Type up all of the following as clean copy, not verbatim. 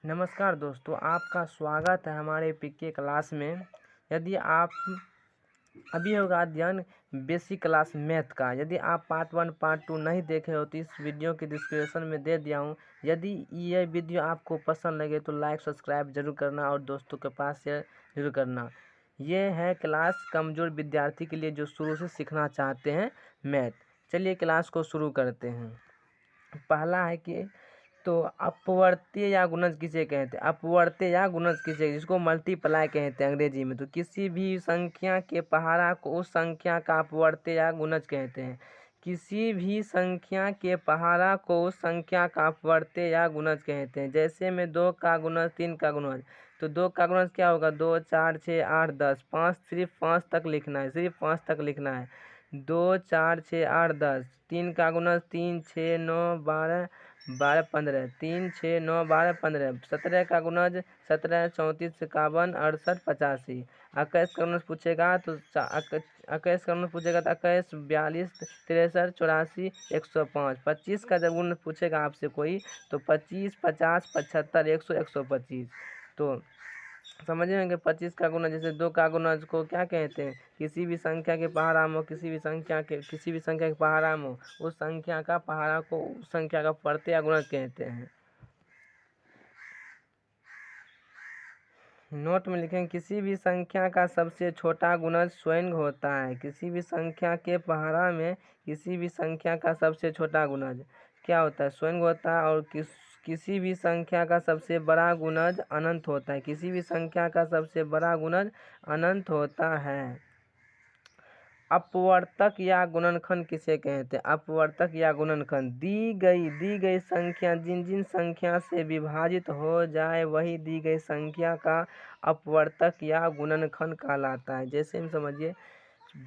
नमस्कार दोस्तों, आपका स्वागत है हमारे पीके क्लास में। यदि आप अभी होगा अध्ययन बेसिक क्लास मैथ का, यदि आप पार्ट 1 पार्ट 2 नहीं देखे हो तो इस वीडियो के डिस्क्रिप्शन में दे दिया हूँ। यदि ये वीडियो आपको पसंद लगे तो लाइक सब्सक्राइब जरूर करना और दोस्तों के पास शेयर जरूर करना। ये है क्लास कमज़ोर विद्यार्थी के लिए जो शुरू से सीखना चाहते हैं मैथ। चलिए क्लास को शुरू करते हैं। पहला है कि तो अपवर्त्य या गुणज किसे कहते हैं? अपवर्त्य या गुणज किसे, जिसको मल्टीप्लाई कहते हैं अंग्रेजी में। तो किसी भी संख्या के पहाड़ा को उस संख्या का अपवर्त्य या गुणज कहते हैं। किसी भी संख्या के पहाड़ा को उस संख्या का अपवर्त्य या गुणज कहते हैं। जैसे में 2 का गुणज 3 का गुणज, तो 2 का गुणज क्या होगा? 2 4 6 8 10, 5 सिर्फ 5 तक लिखना है, सिर्फ 5 तक लिखना है। 2 4 6 8 10। 3 का गुणज 3 6 9 12 12 15, 3 6 9 12 15। 17 का गुणज 17 34 51 68 85। 21 का गुणज पूछेगा तो 21 का गुणज पूछेगा तो 21 42 63 84 105। 25 का जब गुणज पूछेगा आपसे कोई तो 25 50 75 100 125। तो समझ में कि 25 का गुणज, जैसे 2 का गुणज को क्या कहते हैं? किसी भी संख्या के पहाड़ा में किसी भी संख्या के पहाड़ा में उस संख्या का पहाड़ा को उस संख्या का प्रत्यय या गुणज कहते हैं। नोट में लिखें, किसी भी संख्या का सबसे छोटा गुणज स्वयं होता है। किसी भी संख्या के पहाड़ा में किसी भी संख्या का सबसे छोटा गुणज क्या होता है? स्वयं होता है। और किसी भी संख्या का सबसे बड़ा गुणज अनंत होता है। किसी भी संख्या का सबसे बड़ा गुणज अनंत होता है। अपवर्तक या गुणनखंड किसे कहते हैं? अपवर्तक या गुणनखंड, दी गई संख्या जिन जिन संख्या से विभाजित हो जाए वही दी गई संख्या का अपवर्तक या गुणनखंड कहलाता है। जैसे हम समझिए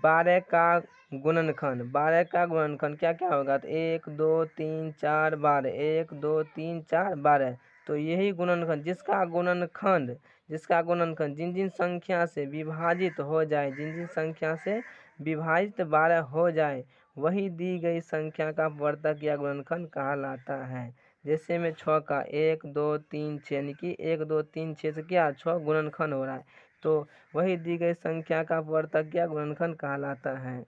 12 का गुणनखंड, 12 का गुणनखंड क्या क्या होगा? तो 1 2 3 4 12, 1 2 3 4 12। तो यही गुणनखंड, जिसका गुणनखंड जिन जिन संख्या से विभाजित हो जाए, जिन जिन संख्या से विभाजित 12 हो जाए वही दी गई संख्या का अपवर्तक या गुणनखंड कहलाता है। जैसे में 6 का 1 2 3 6, यानी कि 1 2 3 6 से क्या 6 गुणनखंड हो रहा है, तो वही दी गई संख्या का अपवर्तक या गुणनखंड कहलाता है।